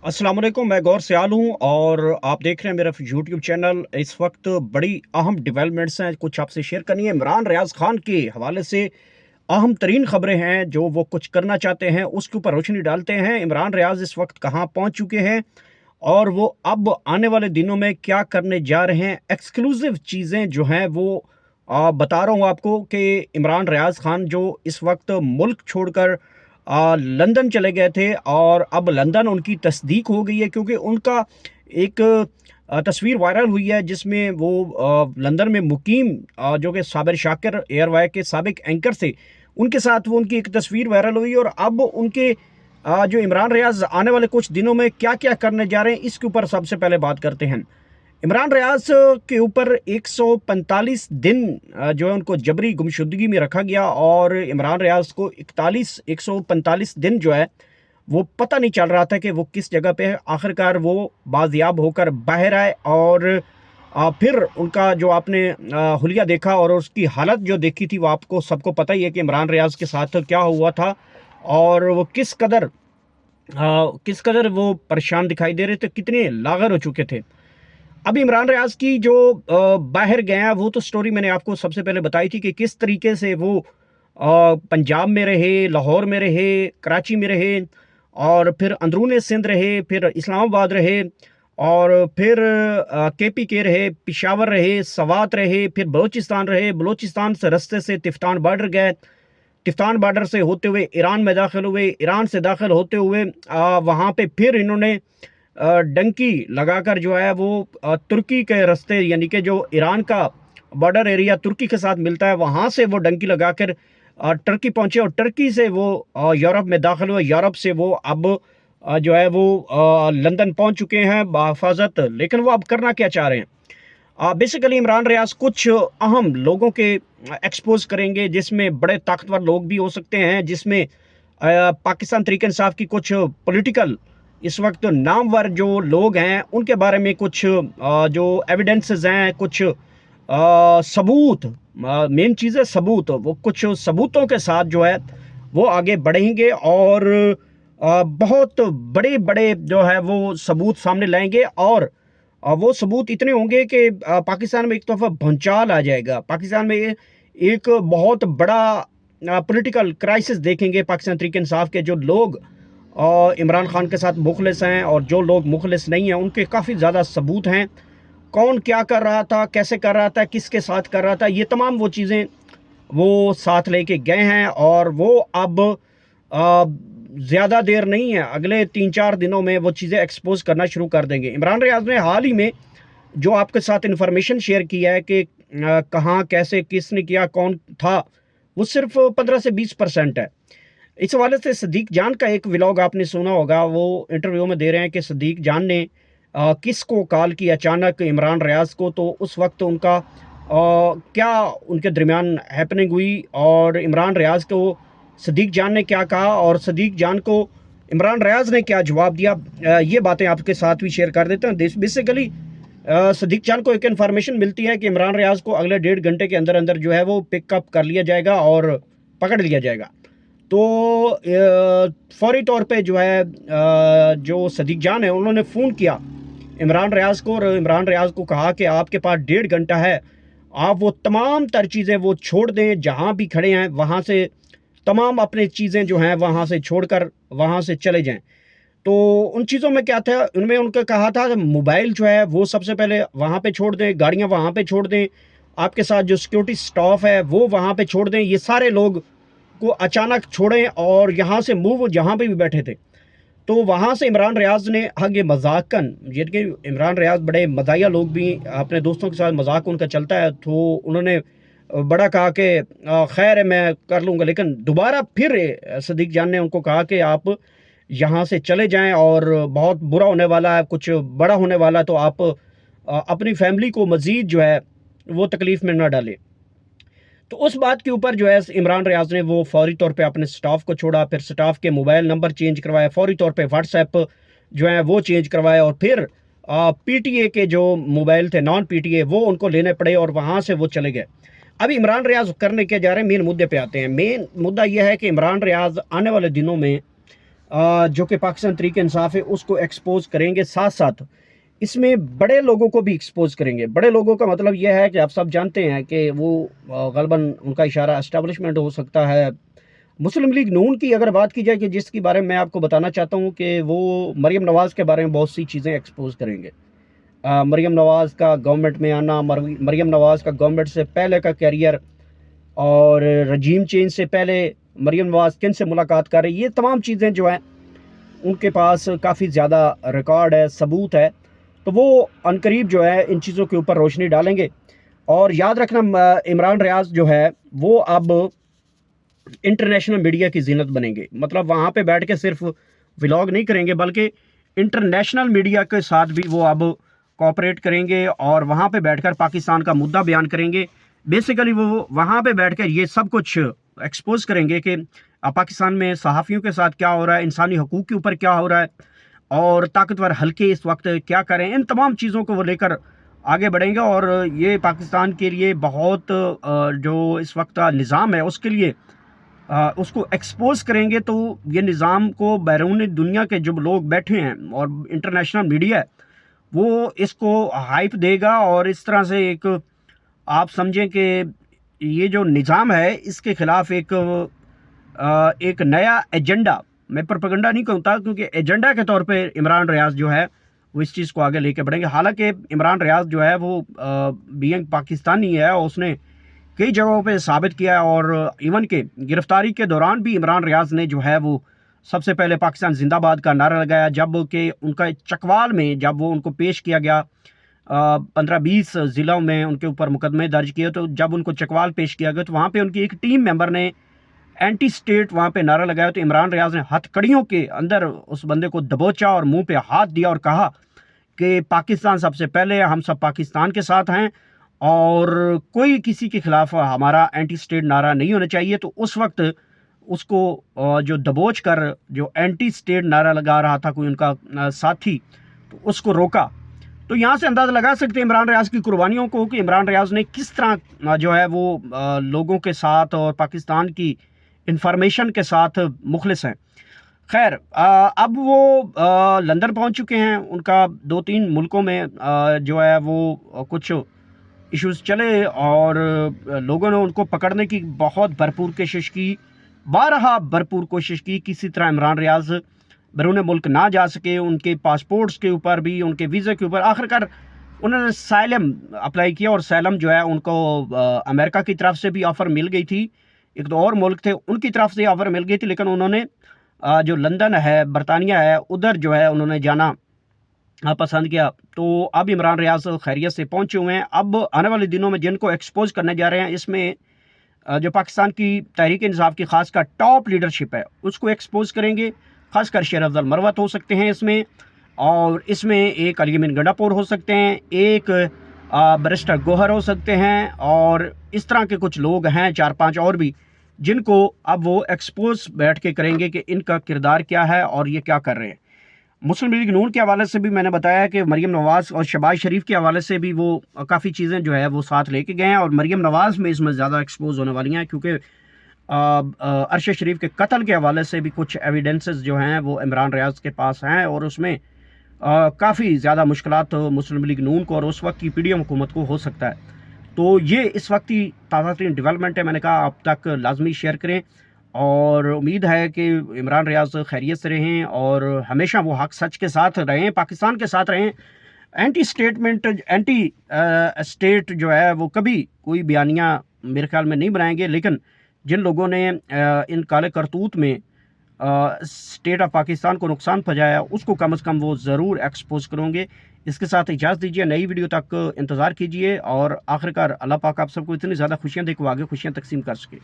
अस्सलाम वालेकुम, मैं गौर सियाल हूँ और आप देख रहे हैं मेरा यूट्यूब चैनल। इस वक्त बड़ी अहम डेवलपमेंट्स हैं, कुछ आपसे शेयर करनी है। इमरान रियाज खान के हवाले से अहम तरीन खबरें हैं, जो वो कुछ करना चाहते हैं उसके ऊपर रोशनी डालते हैं। इमरान रियाज इस वक्त कहाँ पहुँच चुके हैं और वो अब आने वाले दिनों में क्या करने जा रहे हैं। एक्सक्लूसिव चीज़ें जो हैं वो बता रहा हूँ आपको कि इमरान रियाज खान जो इस वक्त मुल्क छोड़कर लंदन चले गए थे और अब लंदन उनकी तस्दीक हो गई है, क्योंकि उनका एक तस्वीर वायरल हुई है जिसमें वो लंदन में मुकीम जो कि साबिर शाकिर एयरवाई के साबिक एंकर थे, उनके साथ वो उनकी एक तस्वीर वायरल हुई। और अब उनके जो इमरान रियाज आने वाले कुछ दिनों में क्या क्या करने जा रहे हैं, इसके ऊपर सबसे पहले बात करते हैं। इमरान रियाज के ऊपर 145 दिन जो है उनको जबरी गुमशुदगी में रखा गया और इमरान रियाज को 145 दिन जो है वो पता नहीं चल रहा था कि वो किस जगह पे है। आखिरकार वो बाजियाब होकर बाहर आए और फिर उनका जो आपने हुलिया देखा और उसकी हालत जो देखी थी, वो आपको सबको पता ही है कि इमरान रियाज के साथ क्या हुआ था और वो किस कदर वो परेशान दिखाई दे रहे थे, कितने लागर हो चुके थे। अब इमरान रियाज की जो बाहर गया, वो तो स्टोरी मैंने आपको सबसे पहले बताई थी कि किस तरीके से वो पंजाब में रहे, लाहौर में रहे, कराची में रहे और फिर अंदरून सिंध रहे, फिर इस्लामाबाद रहे और फिर KPK रहे, पिशावर रहे, सवात रहे, फिर बलूचिस्तान रहे, बलूचिस्तान से रस्ते से तिफ्तान बॉर्डर गए, तिफ्तान बॉर्डर से होते हुए ईरान में दाखिल हुए, ईरान से दाखिल होते हुए वहाँ पे फिर इन्होंने डंकी लगाकर जो है वो तुर्की के रास्ते, यानी कि जो ईरान का बॉर्डर एरिया तुर्की के साथ मिलता है, वहाँ से वो डंकी लगाकर टर्की पहुँचे और टर्की से वो यूरोप में दाखिल हुए। यूरोप से वो अब जो है वो लंदन पहुँच चुके हैं बहिफाजत। लेकिन वो अब करना क्या चाह रहे हैं? बेसिकली इमरान रियाज कुछ अहम लोगों के एक्सपोज करेंगे, जिसमें बड़े ताकतवर लोग भी हो सकते हैं, जिसमें पाकिस्तान तहरीक इंसाफ की कुछ पॉलिटिकल इस वक्त नामवर जो लोग हैं उनके बारे में कुछ जो एविडेंसेस हैं, कुछ सबूत, मेन चीज़ है सबूत। वो कुछ सबूतों के साथ जो है वो आगे बढ़ेंगे और बहुत बड़े बड़े जो है वो सबूत सामने लाएंगे और वो सबूत इतने होंगे कि पाकिस्तान में एक तरफा भूचाल आ जाएगा। पाकिस्तान में एक बहुत बड़ा पॉलिटिकल क्राइसिस देखेंगे। पाकिस्तान तहरीक इंसाफ के जो लोग इमरान खान के साथ मुखलिस हैं और जो लोग मुखलिस नहीं हैं, उनके काफ़ी ज़्यादा सबूत हैं। कौन क्या कर रहा था, कैसे कर रहा था, किसके साथ कर रहा था, ये तमाम वो चीज़ें वो साथ लेके गए हैं और वो अब ज़्यादा देर नहीं है, अगले 3-4 दिनों में वो चीज़ें एक्सपोज करना शुरू कर देंगे। इमरान रियाज ने हाल ही में जो आपके साथ इन्फॉर्मेशन शेयर किया है कि कहाँ, कैसे, किसने किया, कौन था, वो सिर्फ 15 से 20% है। इस हवाले से सदीक जान का एक व्लॉग आपने सुना होगा, वो इंटरव्यू में दे रहे हैं कि सदीक जान ने किसको कॉल की अचानक इमरान रियाज को, तो उस वक्त उनका क्या उनके दरमियान हैपनिंग हुई और इमरान रियाज को सदीक जान ने क्या कहा और सदीक जान को इमरान रियाज ने क्या जवाब दिया। ये बातें आपके साथ भी शेयर कर देते हैं। बेसिकली सदीक जान को एक इन्फॉर्मेशन मिलती है कि इमरान रियाज को अगले 1.5 घंटे के अंदर अंदर जो है वो पिकअप कर लिया जाएगा और पकड़ लिया जाएगा। तो फौरी तौर पे जो है जो सदीक जान है, उन्होंने फ़ोन किया इमरान रियाज को और इमरान रियाज को कहा कि आपके पास 1.5 घंटा है, आप वो तमाम तर चीज़ें वो छोड़ दें, जहाँ भी खड़े हैं वहाँ से तमाम अपनी चीज़ें जो हैं वहाँ से छोड़कर वहाँ से चले जाएं। तो उन चीज़ों में क्या था, उनमें उनका कहा था मोबाइल जो है वो सबसे पहले वहाँ पे छोड़ दें, गाड़ियाँ वहाँ पे छोड़ दें, आपके साथ जो सिक्योरिटी स्टाफ है वो वहाँ पे छोड़ दें, ये सारे लोग को अचानक छोड़ें और यहाँ से मूव जहाँ पे भी बैठे थे। तो वहाँ से इमरान रियाज ने आगे मजाकन, जिनके इमरान रियाज बड़े मज़ाहिया लोग भी, अपने दोस्तों के साथ मजाक उनका चलता है, तो उन्होंने बड़ा कहा कि खैर है मैं कर लूँगा। लेकिन दोबारा फिर सदीक जान ने उनको कहा कि आप यहाँ से चले जाएं और बहुत बुरा होने वाला है, कुछ बड़ा होने वाला है, तो आप अपनी फैमिली को मज़ीद जो है वो तकलीफ़ में ना डालें। तो उस बात के ऊपर जो है इमरान रियाज ने वो फौरी तौर पे अपने स्टाफ को छोड़ा, फिर स्टाफ के मोबाइल नंबर चेंज करवाया, फौरी तौर पे व्हाट्सएप जो है वो चेंज करवाया और फिर PTA के जो मोबाइल थे नॉन PTA वो उनको लेने पड़े और वहाँ से वो चले गए। अभी इमरान रियाज करने के जा रहे हैं, मेन मुद्दे पे आते हैं। मेन मुद्दा यह है कि इमरान रियाज आने वाले दिनों में जो कि पाकिस्तान तहरीक इंसाफ है उसको एक्सपोज करेंगे, साथ साथ इसमें बड़े लोगों को भी एक्सपोज करेंगे। बड़े लोगों का मतलब यह है कि आप सब जानते हैं कि वो ग़ालिबन उनका इशारा एस्टेब्लिशमेंट हो सकता है। मुस्लिम लीग नून की अगर बात की जाए कि जिसके बारे में मैं आपको बताना चाहता हूँ कि वो मरीम नवाज़ के बारे में बहुत सी चीज़ें एक्सपोज करेंगे। मरीम नवाज़ का गवर्नमेंट में आना, मरीम नवाज़ का गवर्नमेंट से पहले का कैरियर और रजीम चेंज से पहले मरीम नवाज़ किन से मुलाकात कर रही है, ये तमाम चीज़ें जो हैं उनके पास काफ़ी ज़्यादा रिकॉर्ड है, सबूत है। तो वो अनकरीब जो है इन चीज़ों के ऊपर रोशनी डालेंगे। और याद रखना, इमरान रियाज जो है वो अब इंटरनेशनल मीडिया की जीनत बनेंगे। मतलब वहाँ पे बैठ के सिर्फ व्लॉग नहीं करेंगे, बल्कि इंटरनेशनल मीडिया के साथ भी वो अब कोऑपरेट करेंगे और वहाँ पे बैठकर पाकिस्तान का मुद्दा बयान करेंगे। बेसिकली वो वहाँ पे बैठकर ये सब कुछ एक्सपोज करेंगे कि पाकिस्तान में सहाफ़ियों के साथ क्या हो रहा है, इंसानी हकूक़ के ऊपर क्या हो रहा है और ताकतवर हल्के इस वक्त क्या करें। इन तमाम चीज़ों को वो लेकर आगे बढ़ेंगे और ये पाकिस्तान के लिए बहुत जो इस वक्त का निज़ाम है उसके लिए उसको एक्सपोज करेंगे। तो ये निज़ाम को बैरून दुनिया के जो लोग बैठे हैं और इंटरनेशनल मीडिया है वो इसको हाइप देगा और इस तरह से एक आप समझें कि ये जो निज़ाम है इसके ख़िलाफ़ एक नया एजेंडा, मैं प्रोपेगेंडा नहीं कहता क्योंकि एजेंडा के तौर पे इमरान रियाज जो है वो इस चीज़ को आगे लेके बढ़ेंगे। हालांकि इमरान रियाज जो है वो बीइंग पाकिस्तानी है और उसने कई जगहों पे साबित किया है और इवन के गिरफ्तारी के दौरान भी इमरान रियाज ने जो है वो सबसे पहले पाकिस्तान जिंदाबाद का नारा लगाया। जब कि उनका चकवाल में जब वो उनको पेश किया गया, 15-20 ज़िलों में उनके ऊपर मुकदमे दर्ज किए, तो जब उनको चकवाल पेश किया गया तो वहाँ पे उनकी एक टीम मेंबर ने एंटी स्टेट वहाँ पे नारा लगाया। तो इमरान रियाज ने हथकड़ियों के अंदर उस बंदे को दबोचा और मुंह पे हाथ दिया और कहा कि पाकिस्तान सबसे पहले, हम सब पाकिस्तान के साथ हैं और कोई किसी के खिलाफ हमारा एंटी स्टेट नारा नहीं होना चाहिए। तो उस वक्त उसको जो दबोच कर जो एंटी स्टेट नारा लगा रहा था कोई उनका साथी, तो उसको रोका। तो यहाँ से अंदाज़ा लगा सकते हैं इमरान रियाज की कुर्बानियों को कि इमरान रियाज ने किस तरह जो है वो लोगों के साथ और पाकिस्तान की इंफॉर्मेशन के साथ मुखलिस हैं। खैर, अब वो लंदन पहुंच चुके हैं। उनका 2-3 मुल्कों में जो है वो कुछ इश्यूज़ चले और लोगों ने उनको पकड़ने की बहुत भरपूर कोशिश की, बारहा भरपूर कोशिश की। किसी तरह इमरान रियाज बैरून मुल्क ना जा सके, उनके पासपोर्ट्स के ऊपर भी, उनके वीज़े के ऊपर। आखिरकार उन्होंने साइलम अप्लाई किया और साइलम जो है उनको अमेरिका की तरफ से भी ऑफ़र मिल गई थी, एक दो और मुल्क थे उनकी तरफ से ऑफ़र मिल गई थी, लेकिन उन्होंने जो लंदन है, बरतानिया है, उधर जो है उन्होंने जाना पसंद किया। तो अब इमरान रियाज खैरियत से पहुंचे हुए हैं। अब आने वाले दिनों में जिनको एक्सपोज करने जा रहे हैं, इसमें जो पाकिस्तान की तहरीक इंसाफ की खासकर टॉप लीडरशिप है उसको एक्सपोज करेंगे। खासकर शेर अफजल मरवत हो सकते हैं इसमें, और इसमें एक अली अमीन गंडापुर हो सकते हैं, एक बैरिस्टर गोहर हो सकते हैं, और इस तरह के कुछ लोग हैं 4-5 और भी, जिनको अब वो एक्सपोज बैठ के करेंगे कि इनका किरदार क्या है और ये क्या कर रहे हैं। मुस्लिम लीग नून के हवाले से भी मैंने बताया कि मरीम नवाज़ और शहबाज शरीफ के हवाले से भी वो काफ़ी चीज़ें जो है वो साथ लेके गए हैं और मरीम नवाज़ में इसमें ज़्यादा एक्सपोज होने वाली हैं, क्योंकि अरशद शरीफ के कत्ल के हवाले से भी कुछ एविडेंसेस जो हैं वो इमरान रियाज के पास हैं और उसमें काफ़ी ज़्यादा मुश्किलात मुस्लिम लीग नून को और उस वक्त की पीडीएम हुकूमत को हो सकता है। तो ये इस वक्त की ताज़ा तरीन डेवलपमेंट है, मैंने कहा आप तक लाजमी शेयर करें और उम्मीद है कि इमरान रियाज खैरियत से रहें और हमेशा वो हक सच के साथ रहें, पाकिस्तान के साथ रहें। एंटी स्टेट जो है वो कभी कोई बयानिया मेरे ख्याल में नहीं बनाएंगे, लेकिन जिन लोगों ने इन काले करतूत में स्टेट ऑफ पाकिस्तान को नुकसान पहुँचाया उसको कम से कम वो ज़रूर एक्सपोज करेंगे। इसके साथ इजाज़त दीजिए, नई वीडियो तक इंतज़ार कीजिए और आखिरकार अल्लाह पाक आप सबको इतनी ज़्यादा खुशियाँ दे कि वो आगे खुशियाँ तकसीम कर सके।